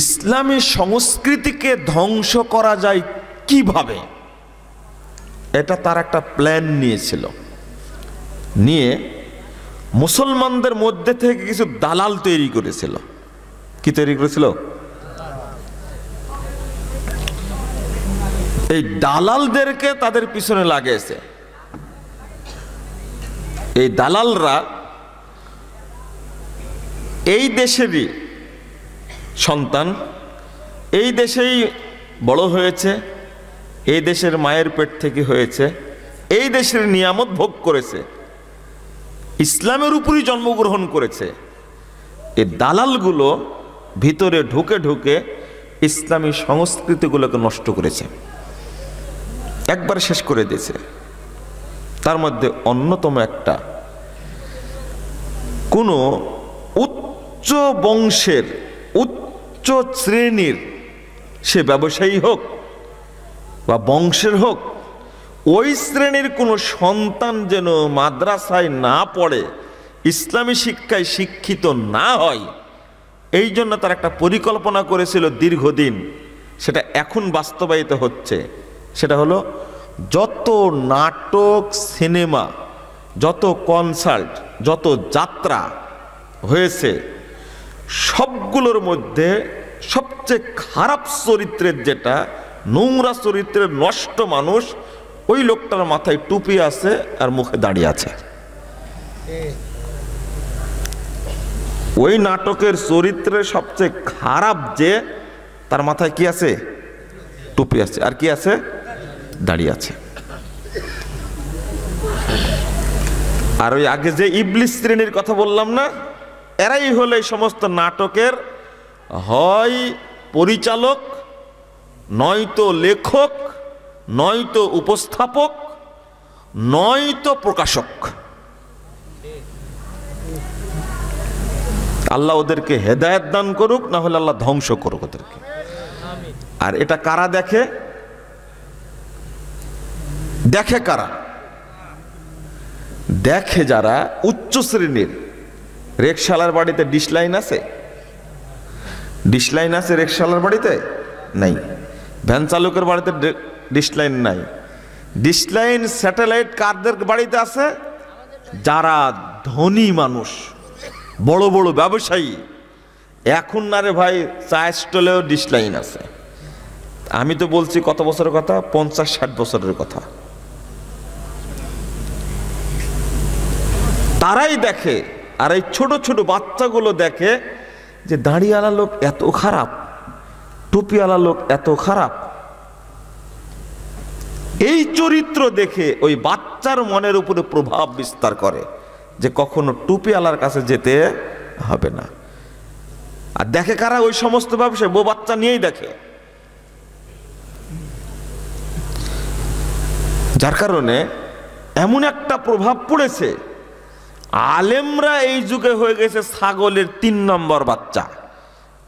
ইসলামী সংস্কৃতিকে ধ্বংস করা যায় কিভাবে, এটা তার একটা প্ল্যান নিয়েছিল। নিয়ে মুসলমানদের মধ্যে থেকে কিছু দালাল তৈরি করেছিল। কি তৈরি করেছিল? এই দালালদেরকে তাদের পিছনে লাগিয়েছে। এই দালালরা এই দেশেরই সন্তান, এই দেশেই বড় হয়েছে, এই দেশের মায়ের পেট থেকে হয়েছে, এই দেশের নিয়ামত ভোগ করেছে, ইসলামের উপরই জন্মগ্রহণ করেছে। এই দালালগুলো ভিতরে ঢুকে ঢুকে ইসলামী সংস্কৃতিগুলোকে নষ্ট করেছে, একবার শেষ করে দিয়েছে। তার মধ্যে অন্যতম একটা, কোনো উচ্চ বংশের উচ্চ শ্রেণীর সে ব্যবসায়ী হোক বা বংশের হোক, ওই শ্রেণীর কোনো সন্তান যেন মাদ্রাসায় না পড়ে, ইসলামী শিক্ষায় শিক্ষিত না হয়, এই জন্য তার একটা পরিকল্পনা করেছিল দীর্ঘদিন। সেটা এখন বাস্তবায়িত হচ্ছে। সেটা হলো, যত নাটক, সিনেমা, যত কনসার্ট, যত যাত্রা হয়েছে, সবগুলোর মধ্যে সবচেয়ে খারাপ চরিত্রের, যেটা নোংরা চরিত্রের নষ্ট মানুষ, ওই লোকটার মাথায় টুপি আছে আর মুখে দাঁড়িয়ে আছে। ওই নাটকের চরিত্রের সবচেয়ে খারাপ যে, তার মাথায় কি আছে? টুপি আছে, আর কি আছে? দাঁড়িয়ে আছে। আর ওই আগে যে ইবলিস শ্রেণীর কথা বললাম না, এরাই হলো এই সমস্ত নাটকের হয় পরিচালক, নয়তো লেখক, নয়তো উপস্থাপক, নয়তো প্রকাশক। আল্লাহ ওদেরকে হেদায়েত দান করুক, না হলে আল্লাহ ধ্বংস করুক ওদেরকে। আর এটা কারা দেখে? দেখে কারা? দেখে যারা উচ্চ শ্রেণীর। রিকশালার বাড়িতে ডিশ লাইন আছে? ডিশ লাইন আছে রিকশালার বাড়িতে? নাই। ভ্যান চালকের বাড়িতে ডিশ লাইন নাই। ডিশ লাইন স্যাটেলাইট কারদের বাড়িতে আছে? যারা ধনী মানুষ, বড় বড় ব্যবসায়ী। এখন না রে ভাই, চা স্টলেও ডিশ লাইন আছে। আমি তো বলছি কত বছরের কথা, 50-60 বছরের কথা। তারাই দেখে। আর এই ছোট ছোট বাচ্চাগুলো দেখে যে দাড়িওয়ালা লোক এত খারাপ, টুপিওয়ালা লোক এত খারাপ। এই চরিত্র দেখে ওই বাচ্চার মনের উপরে প্রভাব বিস্তার করে যে কখনো টুপিওয়ালার কাছে যেতে হবে না। আর দেখে কারা? ওই সমস্ত ব্যবসায় বউ বাচ্চা নিয়েই দেখে। যার কারণে এমন একটা প্রভাব পড়েছে, আলেমরা এই যুগে হয়ে গেছে ছাগলের 3 নম্বর বাচ্চা,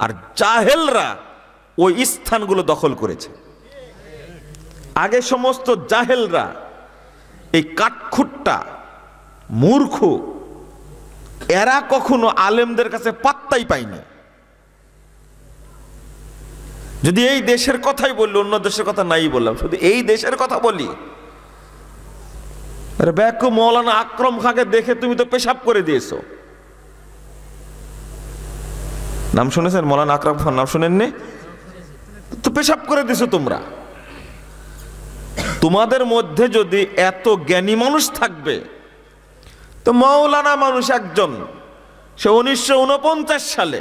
আর জাহেলরা ওই স্থানগুলো দখল করেছে। আগে সমস্ত জাহেলরা, এই কাঠখুট্টা মূর্খ, এরা কখনো আলেমদের কাছে পাত্তাই পায়নি। যদি এই দেশের কথাই বললি, অন্য দেশের কথা নাই বললাম, শুধু এই দেশের কথা বলি, ব্যাকু মৌলানা আকরম খাঁকে দেখে তুমি তো পেশাব করে দিয়েছো। নাম শুনেছেন? মৌলানা আকরম খান নাম শুনেননি? তো পেশাব করে দিয়েছো তোমরা। তোমাদের মধ্যে যদি এত জ্ঞানী মানুষ থাকবে, তো মৌলানা মানুষ একজন, সে 1949 সালে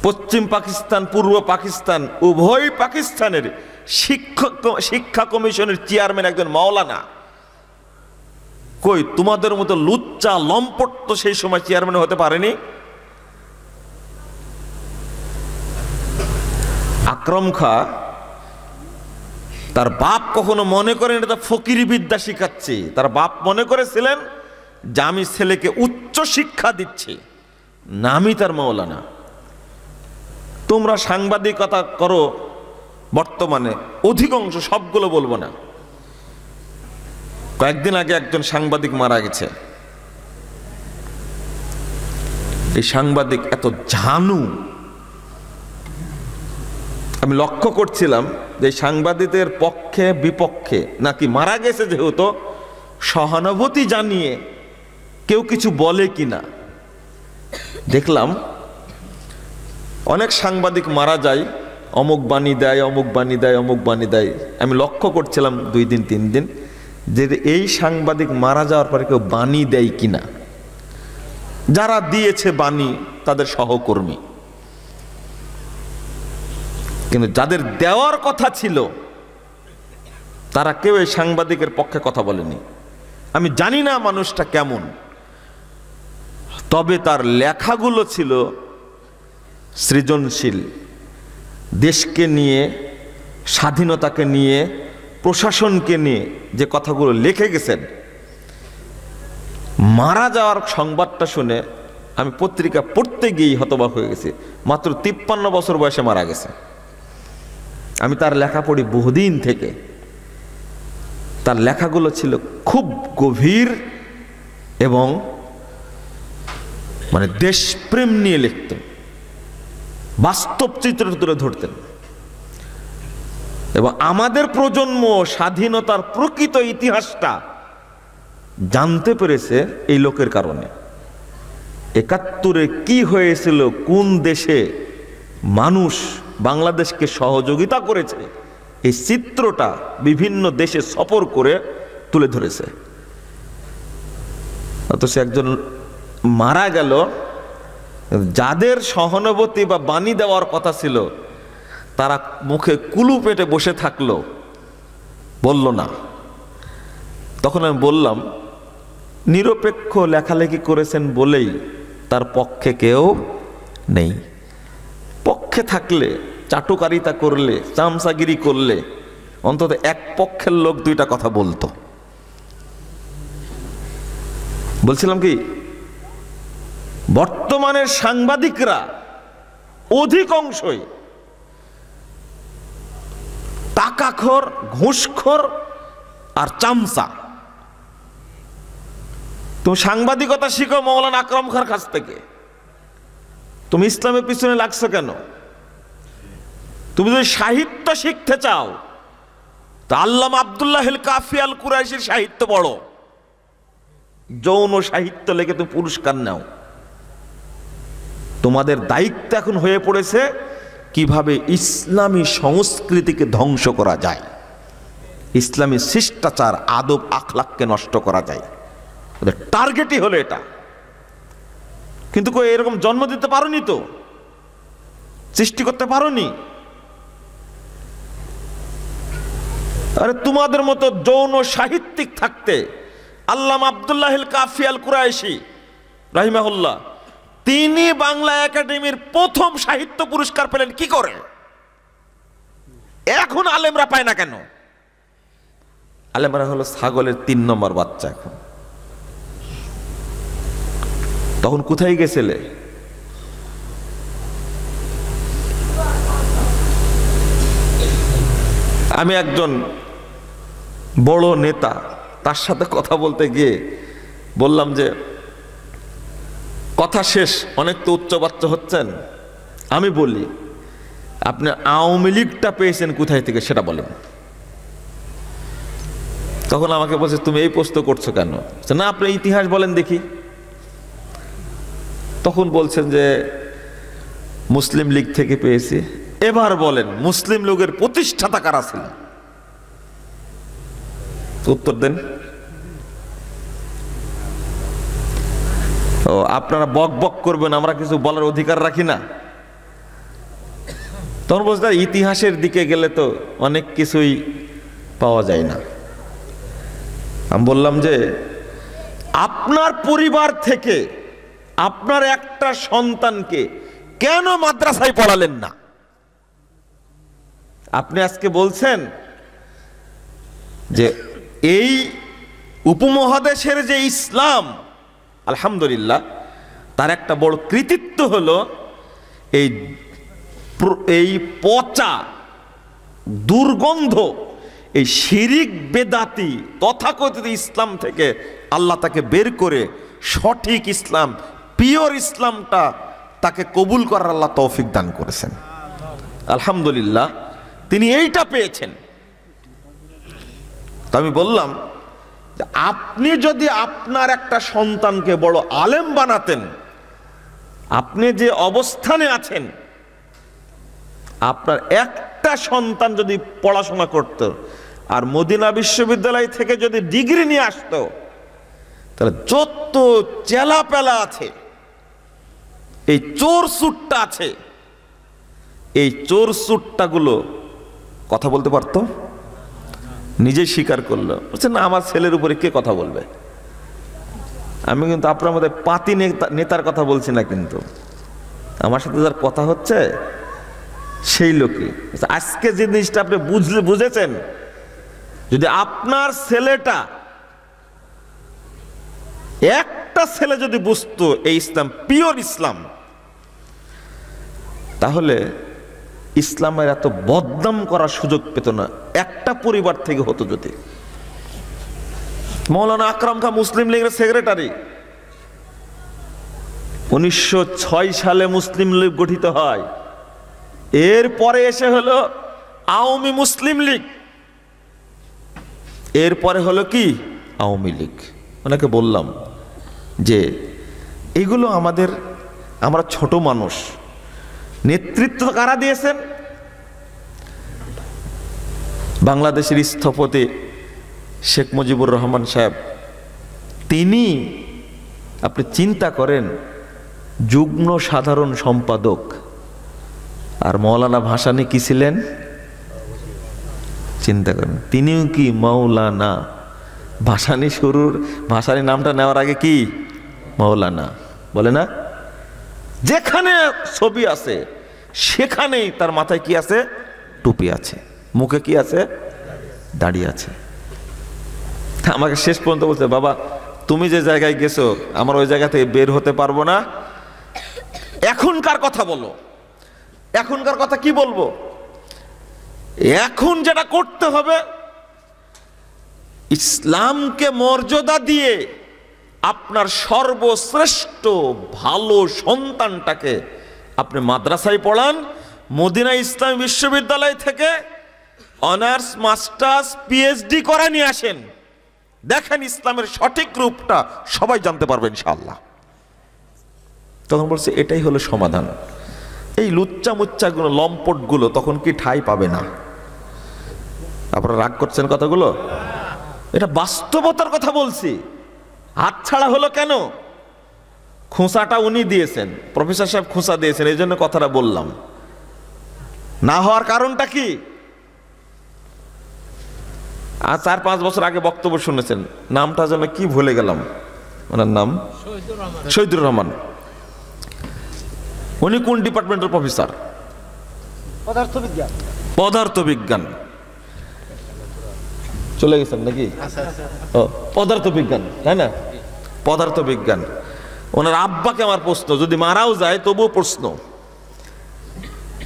পশ্চিম পাকিস্তান, পূর্ব পাকিস্তান, উভয় পাকিস্তানের শিক্ষা কমিশনের চেয়ারম্যান একজন মাওলানা। কই তোমাদের মতো লুচ্চা লম্পট তো সেই সময় চেয়ারম্যান হতে পারেনি। আকরম খা তার বাপ কখনো মনে করেন এটা ফকিরি বিদ্যা শিখাচ্ছি। তার বাপ মনে করেছিলেন যে আমি ছেলেকে উচ্চ শিক্ষা দিচ্ছি, নামই তার মাওলানা। তোমরা সাংবাদিকতা করো বর্তমানে, অধিকাংশ, সবগুলো বলবো না। কয়েকদিন আগে একজন সাংবাদিক মারা গেছে। এই সাংবাদিক এত ঝানু। আমি লক্ষ্য করছিলাম যে সাংবাদিকদের পক্ষে বিপক্ষে নাকি মারা গেছে যেহেতু সহানুভূতি জানিয়ে কেউ কিছু বলে কিনা। দেখলাম অনেক সাংবাদিক মারা যায়, অমুক বাণী দেয়, অমুক বাণী দেয়, অমুক বাণী দেয়। আমি লক্ষ্য করছিলাম 2 দিন 3 দিন যে এই সাংবাদিক মারা যাওয়ার পরে কেউ বাণী দেয় কিনা। যারা দিয়েছে বাণী তাদের সহকর্মী, কিন্তু যাদের দেওয়ার কথা ছিল তারা কেউ এই সাংবাদিকের পক্ষে কথা বলেনি। আমি জানি না মানুষটা কেমন, তবে তার লেখাগুলো ছিল সৃজনশীল। দেশকে নিয়ে, স্বাধীনতাকে নিয়ে, প্রশাসনকে নিয়ে যে কথাগুলো লিখে গেছেন। মারা যাওয়ার সংবাদটা শুনে আমি পত্রিকা পড়তে গিয়েই হতবাক হয়ে গেছি। মাত্র 53 বছর বয়সে মারা গেছে। আমি তার লেখা পড়ি বহুদিন থেকে। তার লেখাগুলো ছিল খুব গভীর এবং মানে দেশপ্রেম নিয়ে লিখতেন, বাস্তব চিত্র তুলে ধরতেন। এবং আমাদের প্রজন্ম স্বাধীনতার প্রকৃত ইতিহাসটা জানতে পেরেছে এই লোকের কারণে। 71-এ কি হয়েছিল, কোন দেশে মানুষ বাংলাদেশকে সহযোগিতা করেছে, এই চিত্রটা বিভিন্ন দেশে সফর করে তুলে ধরেছে। অথচ একজন মারা গেল, যাদের সহানুভূতি বা বাণী দেওয়ার কথা ছিল তারা মুখে কুলু পেটে বসে থাকলো, বলল না। তখন আমি বললাম, নিরপেক্ষ লেখালেখি করেছেন বলেই তার পক্ষে কেউ নেই। পক্ষে থাকলে, চাটুকারিতা করলে, চামচাগিরি করলে অন্তত এক পক্ষের লোক 2টা কথা বলতো। বলছিলাম কি, বর্তমানের সাংবাদিকরা অধিকাংশই টাকাখোর, ঘুষখোর আর চামচা। তুমি সাংবাদিকতা শিখো মৌলানা আকরাম খাঁর কাছ থেকে। তুমি ইসলামের পিছনে লাগছো কেন? তুমি যদি সাহিত্য শিখতে চাও তা আল্লামা আব্দুল্লাহ আল কাফি আল কুরাইশির সাহিত্য পড়ো। যৌন সাহিত্য লেখে তুমি পুরস্কার নাও। তোমাদের দায়িত্ব এখন হয়ে পড়েছে কিভাবে ইসলামী সংস্কৃতিকে ধ্বংস করা যায়, ইসলামী শিষ্টাচার, আদব আখলাককে নষ্ট করা যায়। ওদের টার্গেটই হলো এটা। কিন্তু কই এরকম জন্ম দিতে পারোনি, তো সৃষ্টি করতে পারোনি। আরে তোমাদের মতো যৌন সাহিত্যিক থাকতে আল্লামা আব্দুল্লাহ আল কাফি আল কুরাইশি রাহিমাহুল্লাহ, তিনি বাংলা একাডেমির প্রথম সাহিত্য পুরস্কার পেলেন কি করে? এখন আলেমরা পায় না কেন? আলেমরা হলো ছাগলের 3 নম্বর বাচ্চা। এখন তখন কোথায় গেছিলে? আমি একজন বড় নেতা, তার সাথে কথা বলতে গিয়ে বললাম যে কথা শেষ, অনেক তো উচ্চবাচ্য হচ্ছেন। আমি বলি, আপনি আওয়ামী লীগটা পেয়েছেন কোথায় থেকে সেটা বলেন। তখন আমাকে বলছে, তুমি এই প্রশ্ন করছো কেন? না, আপনি ইতিহাস বলেন দেখি। তখন বলছেন যে মুসলিম লীগ থেকে পেয়েছি। এবার বলেন, মুসলিম লীগের প্রতিষ্ঠাতা কারা ছিল? উত্তর দেন। ও, আপনারা বক বক করবেন, আমরা কিছু বলার অধিকার রাখি না? তখন বলছে, ইতিহাসের দিকে গেলে তো অনেক কিছুই পাওয়া যায় না। আমি বললাম যে আপনার পরিবার থেকে আপনার একটা সন্তানকে কেন মাদ্রাসায় পড়ালেন না? আপনি আজকে বলছেন যে এই উপমহাদেশের যে ইসলাম, আলহামদুলিল্লাহ, তার একটা বড় কৃতিত্ব হলো এই পচা দুর্গন্ধ, এই শিরিক বেদাতি তথাকথিত ইসলাম থেকে আল্লাহ তাকে বের করে সঠিক ইসলাম পিওর ইসলামটা তাকে কবুল করার আল্লাহ তৌফিক দান করেছেন। আলহামদুলিল্লাহ তিনি এইটা পেয়েছেন। তো আমি বললাম যে আপনি যদি আপনার একটা সন্তানকে বড় আলেম বানাতেন, আপনি যে অবস্থানে আছেন, আপনার একটা সন্তান যদি পড়াশোনা করত আর মদিনা বিশ্ববিদ্যালয় থেকে যদি ডিগ্রি নিয়ে আসতো, তাহলে যত চেলাপেলা আছে, এই চোর সুট্টা আছে, এই চোর সুট্টাগুলো কথা বলতে পারতো। নিজেই স্বীকার করলো, বলছে না আমার ছেলের উপরে কে কথা বলবে। আমি কিন্তু আপনার মধ্যে পাতি নেতার কথা বলছি না, কিন্তু আমার সাথে যার কথা হচ্ছে সেই লোকই। আজকে যে জিনিসটা আপনি বুঝেছেন, যদি আপনার ছেলেটা, একটা ছেলে যদি বুঝতো এই ইসলাম পিওর ইসলাম, তাহলে ইসলামের এত বদনাম করার সুযোগ পেত না। একটা পরিবার থেকে হতো যদি। মৌলানা আকরাম খান মুসলিম লীগের সেক্রেটারি, 1906 সালে মুসলিম লীগ গঠিত হয়। এরপরে এসে হলো আওয়ামী মুসলিম লীগ, এরপরে হলো কি আওয়ামী লীগ। ওনাকে বললাম যে এগুলো আমরা ছোট মানুষ, নেতৃত্ব কারা দিয়েছেন? বাংলাদেশের স্থপতি শেখ মুজিবুর রহমান সাহেব, তিনি, আপনি চিন্তা করেন, যুগ্ম সাধারণ সম্পাদক। আর মৌলানা ভাসানী কি ছিলেন? চিন্তা করেন, তিনিও কি মৌলানা। ভাসানী নামটা নেওয়ার আগে কি মৌলানা বলে না? যেখানে ছবি আছে সেখানেই তার মাথায় কি আছে? টুপি আছে, মুখে কি আছে? দাড়ি আছে। আমাকে শেষ পর্যন্ত বলছে, বাবা তুমি যে জায়গায় গেছো আমার ওই জায়গা থেকে বের হতে পারবো না, এখনকার কথা বলো। এখনকার কথা কি বলবো? এখন যেটা করতে হবে, ইসলামকে মর্যাদা দিয়ে আপনার সর্বশ্রেষ্ঠ ভালো সন্তানটাকে আপনি মাদ্রাসায় পড়ান, মদিনা ইসলামী বিশ্ববিদ্যালয় থেকে অনার্স মাস্টার্স পিএইচডি করে নিয়ে আসেন। দেখেন ইসলামের সঠিক রূপটা সবাই জানতে পারবে ইনশাআল্লাহ। তখন বলছে এটাই হলো সমাধান। এই লুচ্চা মুচ্চাগুলো, লম্পটগুলো তখন কি ঠাঁই পাবে না। আপনারা রাগ করছেন কথাগুলো? এটা বাস্তবতার কথা বলছি। হাত ছাড়া হলো কেন? খোঁচাটা উনি দিয়েছেন, প্রফেসর সাহেব খোঁচা দিয়েছেন, এই জন্য কথাটা বললাম। না হওয়ার কারণটা কি? আর 4-5 বছর আগে বক্তব্য শুনেছেন, নামটা যেন কি ভুলে গেলাম, ওনার নাম শহীদুর রহমান। উনি কোন ডিপার্টমেন্টের প্রফেসর? পদার্থবিজ্ঞান। চলে গেছেন নাকি? ও পদার্থবিজ্ঞান, তাই না? পদার্থবিজ্ঞান। ওনার আব্বাকে আমার প্রশ্ন, যদি মারাও যায় তবুও প্রশ্ন,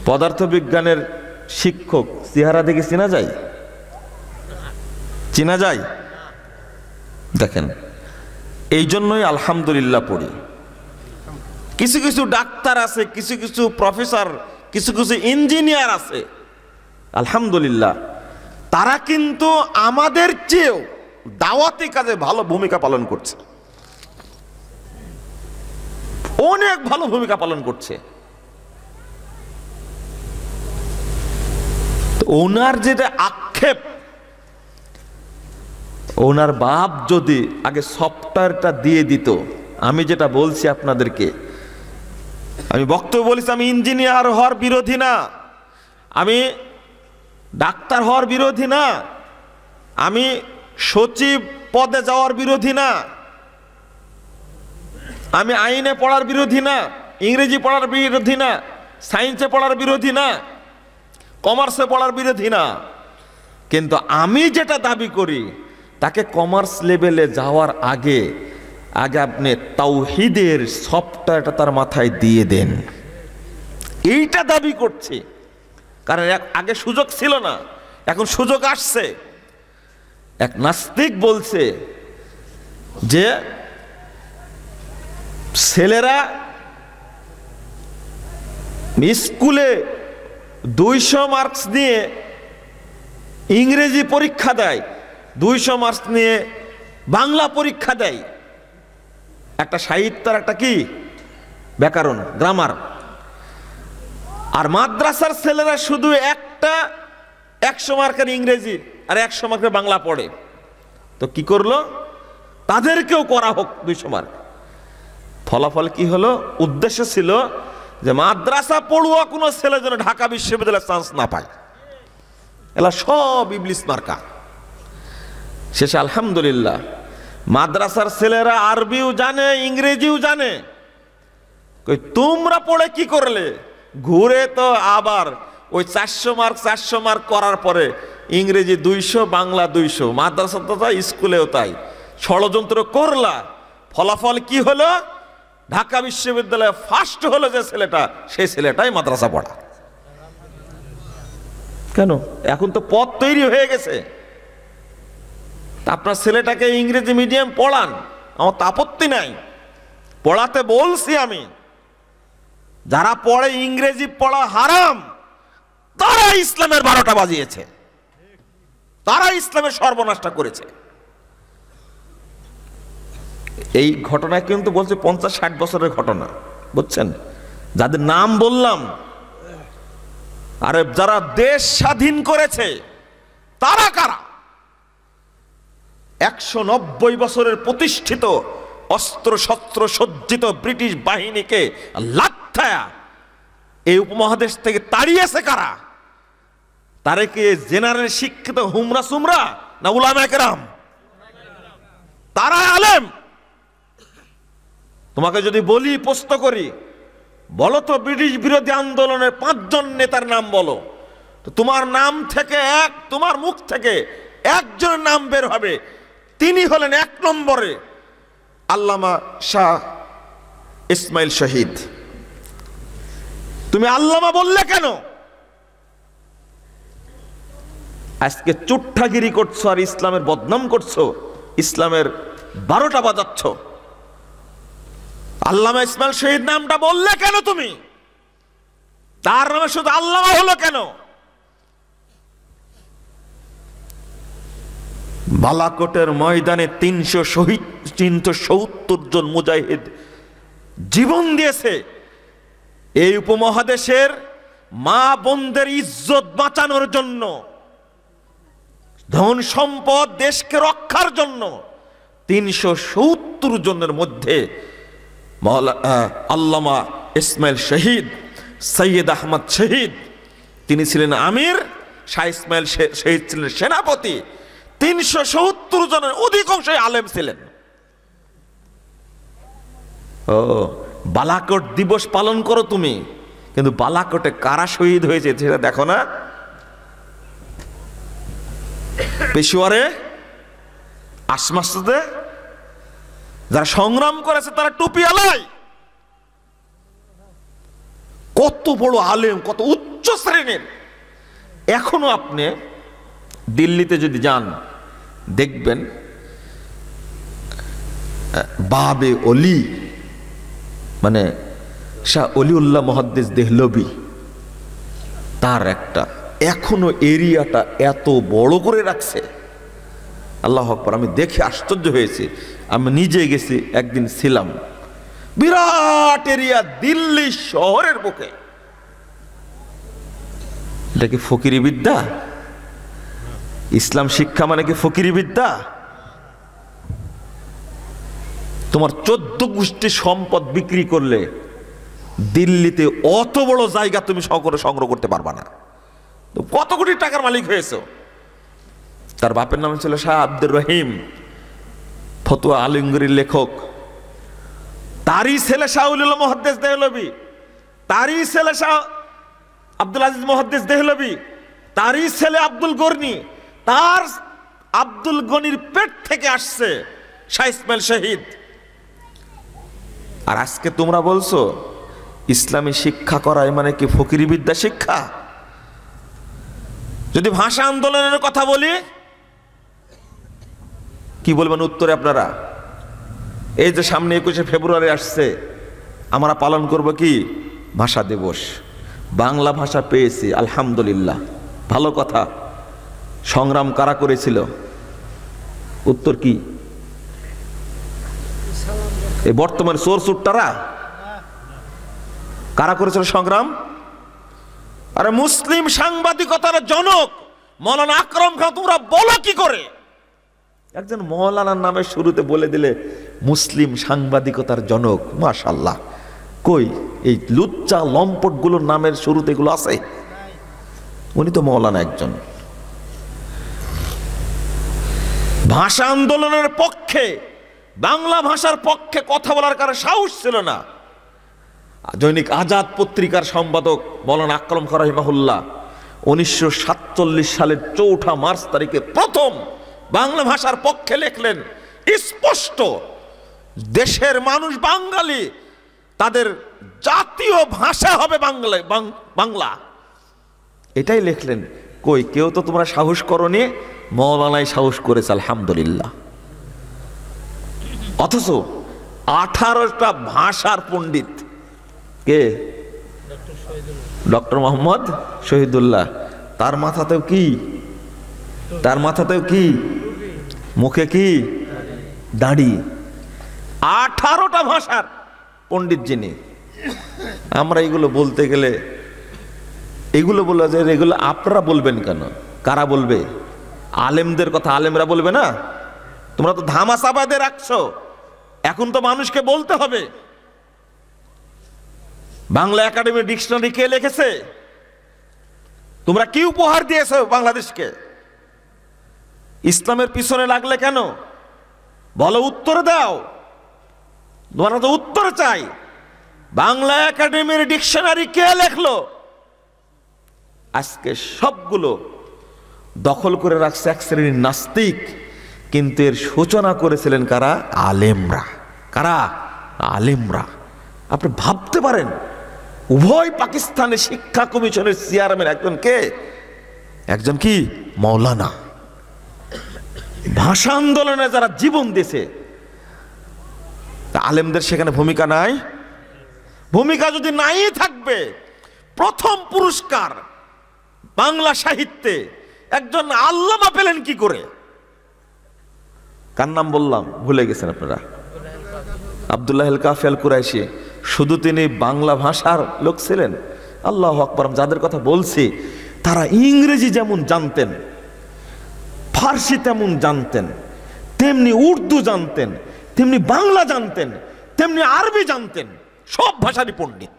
পদার্থবিজ্ঞানের শিক্ষক চেহারা দেখে চেনা যায়? চেনা যায়? দেখেন, এই জন্যই আলহামদুলিল্লাহ পড়ি। কিছু কিছু ডাক্তার আছে, কিছু কিছু প্রফেসর, কিছু কিছু ইঞ্জিনিয়ার আছে, আলহামদুলিল্লাহ, তারা কিন্তু আমাদের চেয়েও দাওয়াতি কাজে ভালো ভূমিকা পালন করছে, অনেক ভালো ভূমিকা পালন করছে। ওনার যেটা আক্ষেপ, ওনার বাপ যদি আগে সফটওয়্যারটা দিয়ে দিত, আমি যেটা বলছি আপনাদেরকে, আমি বক্তব্য বলেছি, আমি ইঞ্জিনিয়ার হওয়ার বিরোধী না, আমি ডাক্তার হওয়ার বিরোধী না, আমি সচিব পদে যাওয়ার বিরোধী না, আমি আইনে পড়ার বিরোধী না, ইংরেজি পড়ার বিরোধী না, সায়েন্সে পড়ার বিরোধী না, কমার্সে পড়ার বিরোধী না, কিন্তু আমি যেটা দাবি করি, তাকে কমার্স লেভেলে যাওয়ার আগে আপনি তাওহীদের সফটওয়্যারটা তার মাথায় দিয়ে দেন, এইটা দাবি করছি। কারণ আগে সুযোগ ছিল না, এখন সুযোগ আসছে। এক নাস্তিক বলছে যে ছেলেরা স্কুলে 200 মার্কস নিয়ে ইংরেজি পরীক্ষা দেয়, 200 মার্কস নিয়ে বাংলা পরীক্ষা দেয়, একটা সাহিত্যের একটা কি ব্যাকরণ, গ্রামার। আর মাদ্রাসার ছেলেরা শুধু একটা 100 মার্কের ইংরেজি আর 100 মার্কের বাংলা পড়ে। তো কি করলো, তাদেরকেও করা হোক 200 মার্ক। ফলাফল কি হলো, উদ্দেশ্য ছিল যে মাদ্রাসা পড়ুয়া কোনো ছেলে যেন ঢাকা বিশ্ববিদ্যালয়ের চান্স না পায়। এলা সব ইবলিস মার্কা। শেষে আলহামদুলিল্লাহ মাদ্রাসার ছেলেরা আরবিও জানে, ইংরেজিও জানে। তোমরা পড়ে কি করলে, ঘুরে তো আবার ওই 400 মার্ক করার পরে ইংরেজি 200, বাংলা 200, মাদ্রাসা তো তাই, স্কুলেও তাই, ষড়যন্ত্র করলা। ফলাফল কি হলো, ঢাকা বিশ্ববিদ্যালয়ে ফার্স্ট হলো যে ছেলেটা, সেই ছেলেটাই মাদ্রাসা পড়া। কেন, এখন তো পথ তৈরি হয়ে গেছে। আপনার ছেলেটাকে ইংরেজি মিডিয়াম পড়ান, আমার তো আপত্তি নাই, পড়াতে বলছি আমি। যারা পড়ে ইংরেজি পড়া হারাম, তারা ইসলামের 12টা বাজিয়েছে, তারা ইসলামের সর্বনাশটা করেছে। এই ঘটনা কিন্তু বলছে 50-60 বছরের ঘটনা, বুঝছেন? যাদের নাম বললাম, আরে যারা দেশ স্বাধীন করেছে তারা কারা? 190 বছরের প্রতিষ্ঠিত অস্ত্র শস্ত্র সজ্জিত ব্রিটিশ বাহিনীকে লাথা এই উপমহাদেশ থেকে তাড়িয়েছে কারা? তারে কি জেনারেল শিক্ষিত হুমরা সুমরা না উলামায়ে কেরাম? তারা আলেম। তোমাকে যদি বলি, প্রশ্ন করি, বলো তো ব্রিটিশ বিরোধী আন্দোলনের 5 জন নেতার নাম বলো, তো তোমার নাম থেকে তোমার মুখ থেকে একজনের নাম বের হবে, তিনি হলেন 1 নম্বরে আল্লামা শাহ ইসমাইল শহীদ। তুমি আল্লামা বললে কেন? আজকে চুট্টাগিরি করছো আর ইসলামের বদনাম করছো, ইসলামের 12টা বাজাচ্ছ। আল্লামা ইসমাইল শহীদ নামটা বললে কেন তুমি? তার নামে শুধু আল্লামা হলো কেন? বালাকোটের ময়দানে 370 জন মুজাহিদ জীবন দিয়েছে এই উপমহাদেশের মা বোনদের ইজ্জত বাঁচানোর জন্য, ধন সম্পদ দেশকে রক্ষার জন্য। 370 জনের মধ্যে আল্লামা ইসমাইল শহীদ, সৈয়দ আহমদ শহীদ, তিনি ছিলেন আমির, শাহ ইসমাইল শহীদ ছিলেন সেনাপতি। 370 জনের অধিকাংশই আলেম ছিলেন। ও, বালাকোট দিবস পালন করো তুমি, কিন্তু বালাকোটে কারা শহীদ হয়েছে সেটা দেখো না। পেশোয়ারে, আসমাসে যারা সংগ্রাম করেছে তারা টুপি আলাই। কত বড় আলেম, কত উচ্চ শ্রেণীর। এখনো আপনি দিল্লিতে যদি যান দেখবেন বাবে অলি, মানে শাহ অলিউল্লাহ মুহাদ্দিস দেহলভি, তার একটা এখনো এরিয়াটা এত বড় করে রাখছে। আল্লাহু আকবার, আমি দেখে আশ্চর্য হয়েছি। আমি নিজে গেছি, একদিন ছিলাম, বিরাট এরিয়া দিল্লি শহরের বুকে। এটা কি ফকিরি বিদ্যা? ইসলাম শিক্ষা মানে কি ফকিরি বিদ্যা? তোমার 14 গোষ্ঠী সম্পদ বিক্রি করলে দিল্লিতে অত বড় জায়গা তুমি সংগ্রহ করতে পারবা না। তো কত কোটি টাকার মালিক হয়েছে। তার বাপের নাম ছিল শাহ আব্দুর রহিম, ফতুয়া আলমগীরের লেখক। তারই ছেলে শাহ উলিউল্লাহ মুহাদ্দিস দেহলভি, তারই ছেলে শাহ আব্দুল আজিজ মুহাদ্দিস দেহলভি, তারই ছেলে আব্দুল গনি। তার আব্দুল গনির পেট থেকে আসছে শাহ ইসমাইল শহীদ। আর আজকে তোমরা বলছো ইসলামী শিক্ষা করায় মানে কি ফকিরি বিদ্যা শিক্ষা? যদি ভাষা আন্দোলনের কথা বলি, কি বলবেন উত্তরে আপনারা? এই যে সামনে 21শে ফেব্রুয়ারি আসছে, আমরা পালন করব কি? ভাষা দিবস। বাংলা ভাষা পেয়েছি, আলহামদুলিল্লাহ, ভালো কথা। সংগ্রাম কারা করেছিল? উত্তর কি? এই বর্তমান চোর চুট্টারা কারা করেছিল সংগ্রাম? আরে মুসলিম সাংবাদিকতার জনক মৌলানা আকরাম খান, তোমরা বলো কি করে? একজন মৌলানার নামে শুরুতে বলে দিলে মুসলিম সাংবাদিকতার জনক। মাশাআল্লাহ। কই এই লুচ্চা লম্পট গুলোর নামের শুরুতে এগুলো আছে? উনি তো মৌলানা একজন। ভাষা আন্দোলনের পক্ষে, বাংলা ভাষার পক্ষে কথা বলার কারো সাহস ছিল না। দৈনিক আজাদ পত্রিকার সম্পাদক মৌলানা আকরাম খান রাহিমাহুল্লাহ 1947 সালের 4 মার্চ তারিখে প্রথম বাংলা ভাষার পক্ষে লিখলেন, স্পষ্ট দেশের মানুষ বাঙালি, তাদের জাতীয় ভাষা হবে বাংলা, এটাই লিখলেন। কই কেউ তো তোমরা সাহস করনি, মৌলানাই সাহস করেছে, আলহামদুলিল্লাহ। অথচ 18টা ভাষার পণ্ডিত, কে? ডক্টর মোহাম্মদ শহীদুল্লাহ। তার মাথাতেও কি? তার মাথাতেও কি? মুখে কি? দাড়ি। 18টা ভাষার পণ্ডিত যিনি। আমরা এগুলো বলতে গেলে, এগুলো বলা যায়, এগুলো আপনারা বলবেন কেন? কারা বলবে? আলেমদের কথা আলেমরা বলবে না? তোমরা তো ধামাচা বাঁধে রাখছো, এখন তো মানুষকে বলতে হবে। বাংলা একাডেমি ডিকশনারি কে লিখেছে? তোমরা কি উপহার দিয়েছো বাংলাদেশকে? ইসলামের পিছনে লাগলে কেন? বলো, উত্তর দাও। তোমরা তো উত্তর চাই। বাংলা একাডেমির ডিকশনারি কে লেখলো? আজকে সবগুলো দখল করে রাখছে এক শ্রেণীর নাস্তিক, কিন্তু এর সূচনা করেছিলেন কারা? আলেমরা। কারা? আলেমরা। আপনি ভাবতে পারেন, উভয় পাকিস্তানের শিক্ষা কমিশনের চেয়ারম্যান একজন কে? একজন কি? মৌলানা। ভাষা আন্দোলনে যারা জীবন দিয়েছে, আলেমদের সেখানে ভূমিকা নাই? ভূমিকা যদি নাই থাকবে, প্রথম পুরস্কার বাংলা সাহিত্যে একজন আল্লামা পেলেন কি করে? কার নাম বললাম? ভুলে গেছেন আপনারা? আব্দুল্লাহ আল কাফি আল কুরাইশি। শুধু তিনি বাংলা ভাষার লোক ছিলেন? আল্লাহু আকবার। যাদের কথা বলছি তারা ইংরেজি যেমন জানতেন, ফার্সি তেমন জানতেন, তেমনি উর্দু জানতেন, তেমনি বাংলা জানতেন, তেমনি আরবি জানতেন, সব ভাষারই পণ্ডিত।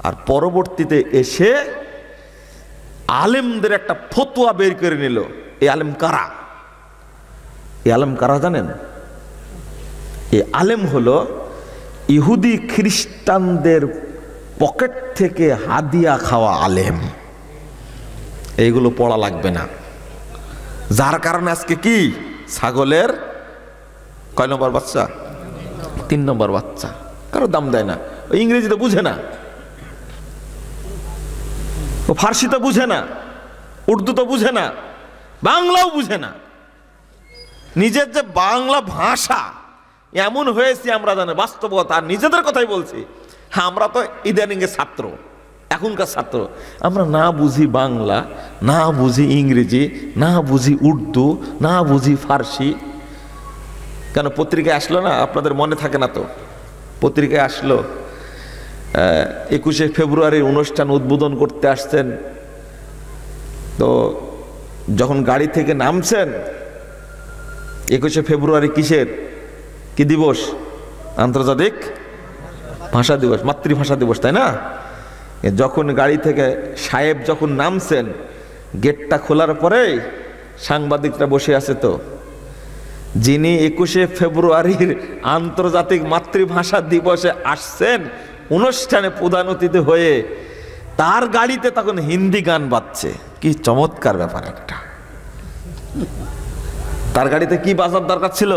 আর পরবর্তীতে এসে আলেমদের একটা ফতোয়া বের করে নিল। এই আলেম কারা? এই আলেম কারা জানেন? এই আলেম হলো ইহুদি খ্রিস্টানদের পকেট থেকে হাদিয়া খাওয়া আলেম। এইগুলো পড়া লাগবে না। যার কারণে আজকে কি? ছাগলের কয় নম্বর বাচ্চা? 3 নম্বর বাচ্চা। কারো দাম দেয় না। ইংরেজি তো বুঝে না, ও ফার্সি তো বুঝে না, উর্দু তো বুঝে না, বাংলাও বুঝে না। নিজের যে বাংলা ভাষা এমন হয়েছে আমরা জানি, বাস্তবতা। আর নিজেদের কথাই বলছি, আমরা তো ইদানিং এর ছাত্র, এখনকার ছাত্র। আমরা না বুঝি বাংলা, না বুঝি ইংরেজি, না বুঝি উর্দু, না বুঝি ফার্সি। কেন পত্রিকায় আসলো না? আপনাদের মনে থাকে না তো? পত্রিকায় আসলো 21শে ফেব্রুয়ারির অনুষ্ঠান উদ্বোধন করতে আসছেন, তো যখন গাড়ি থেকে নামছেন, 21শে ফেব্রুয়ারি কিসের কি দিবস? আন্তর্জাতিক ভাষা দিবস, মাতৃভাষা দিবস, তাই না? যখন গাড়ি থেকে সাহেব যখন নামছেন, গেটটা খোলার পরে সাংবাদিকরা বসে আছে, তো যিনি 21শে ফেব্রুয়ারির আন্তর্জাতিক মাতৃভাষা দিবসে আসছেন অনুষ্ঠানে প্রধান অতিথি হয়ে, তার গাড়িতে তখন হিন্দি গান বাজছে। কি চমৎকার ব্যাপার একটা! তার গাড়িতে কি বাজার দরকার ছিল?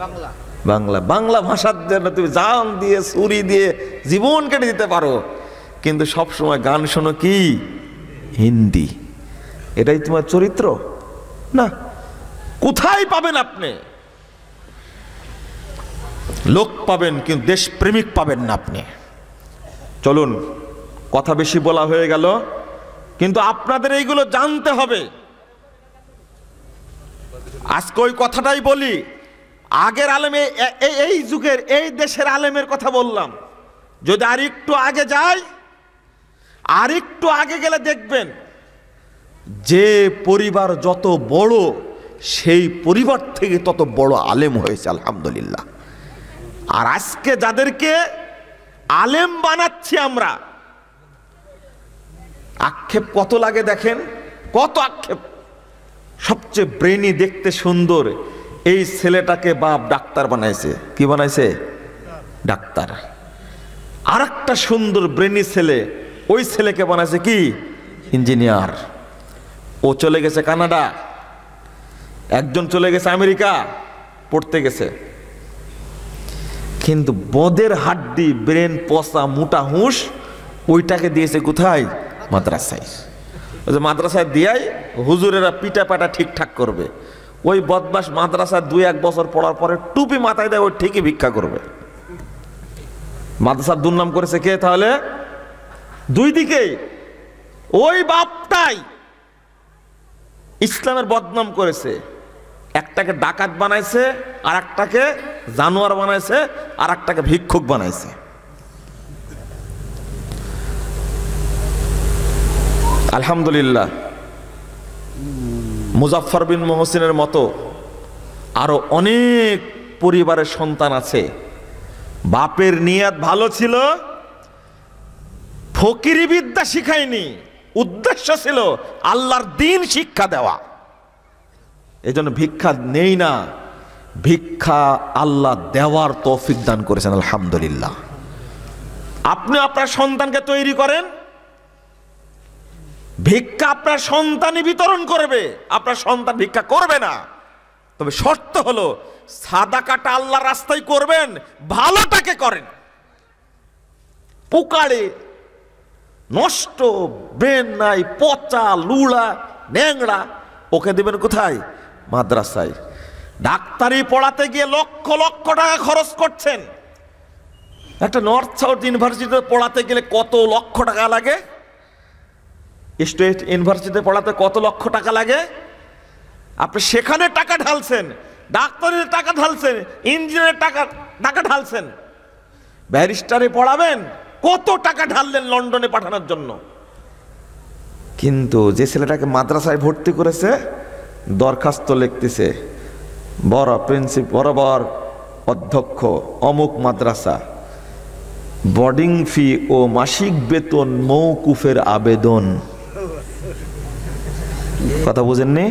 বাংলা। বাংলা। বাংলা ভাষার জন্য তুমি জান দিয়ে, ছুরি দিয়ে জীবন কেটে দিতে পারো, কিন্তু সব সময় গান শোনো কি? হিন্দি। এটাই তোমার চরিত্র? না। কোথায় পাবেন আপনি? লোক পাবেন, কিন্তু দেশপ্রেমিক পাবেন না আপনি। চলুন, কথা বেশি বলা হয়ে গেল, কিন্তু আপনাদের এইগুলো জানতে হবে। আজকে ওই কথাটাই বলি, আগের আলেমে, এই যুগের এই দেশের আলেমের কথা বললাম। যদি আরেকটু আগে যাই, আরেকটু আগে গেলে দেখবেন যে পরিবার যত বড়, সেই পরিবার থেকে তত বড় আলেম হয়েছে, আলহামদুলিল্লাহ। আর আজকে যাদেরকে আলেম বানাচ্ছি আমরা, আক্ষেপ কত লাগে দেখেন, কত আক্ষেপ। সবচেয়ে ব্রেনি, দেখতে সুন্দর এই ছেলেটাকে বাপ ডাক্তার বানাইছে। কি বানাইছে? ডাক্তার। আর একটা সুন্দর ব্রেনি ছেলে, ওই ছেলেকে বানাইছে কি? ইঞ্জিনিয়ার। ও চলে গেছে কানাডা, একজন চলে গেছে আমেরিকা পড়তে গেছে। কিন্তু বদের হাড্ডি, ব্রেন পচা মোটা হুঁশ, ওইটাকে দিয়েছে কোথায়? মাদ্রাসায়। ওই যে মাদ্রাসায় দিয়াই হুজুরেরা পিটা পাটা ঠিকঠাক করবে। ওই বদমাস মাদ্রাসায় 2-1 বছর পড়ার পরে টুপি মাথায় দেয়, ওই ঠিকই ভিক্ষা করবে। মাদ্রাসার দুর্নাম করেছে কে তাহলে? দুই দিকেই ওই বাপটাই ইসলামের বদনাম করেছে। একটাকে ডাকাত বানাইছে, আর একটাকে জানোয়ার বানাইছে, আর একটাকে ভিক্ষুক বানাইছে। আলহামদুলিল্লাহ, মুজাফফর বিন মুহসিনের মতো আরো অনেক পরিবারের সন্তান আছে, বাপের নিয়ত ভালো ছিল, ফকিরি বিদ্যা শিখায়নি, উদ্দেশ্য ছিল আল্লাহর দ্বীন শিক্ষা দেওয়া। এই জন্য ভিক্ষা নেই না, ভিক্ষা আল্লাহ দেওয়ার তৌফিক দান করেছেন, আলহামদুলিল্লাহ। আপনি আপনার সন্তানকে তৈরি করেন, ভিক্ষা আপনার সন্তানই বিতরণ করবে, আপনার সন্তান ভিক্ষা করবে না। তবে শর্ত হলো সাদাকাটা আল্লাহর রাস্তায় করবেন, ভালোটাকে করেন। পোকাড়ে নষ্ট, ব্রেন নাই, পচা লুলা ন্যাংড়া, ওকে দিবেন কোথায়? মাদ্রাসায়। ডাক্তারি পড়াতে গিয়ে লক্ষ লক্ষ টাকা খরচ করছেন। একটা নর্থ সাউথ ইউনিভার্সিটিতে পড়াতে গেলে কত লক্ষ টাকা লাগে? স্টেট ইউনিভার্সিটিতে পড়াতে কত লক্ষ টাকা লাগে? আপনি সেখানে টাকা ঢালছেন, ডাক্তারের টাকা ঢালছেন, ইঞ্জিনিয়ারের টাকা ঢালছেন। ব্যারিস্টারে পড়াবেন, কত টাকা ঢাললেন লন্ডনে পাঠানোর জন্য। কিন্তু যে ছেলেটাকে মাদ্রাসায় ভর্তি করেছে, দরখাস্ত লিখতেছে, বরাবর অধ্যক্ষ অমুক মাদ্রাসা, বোর্ডিং ফি ও মাসিক বেতন মওকুফের আবেদন। কথা বুঝেননি?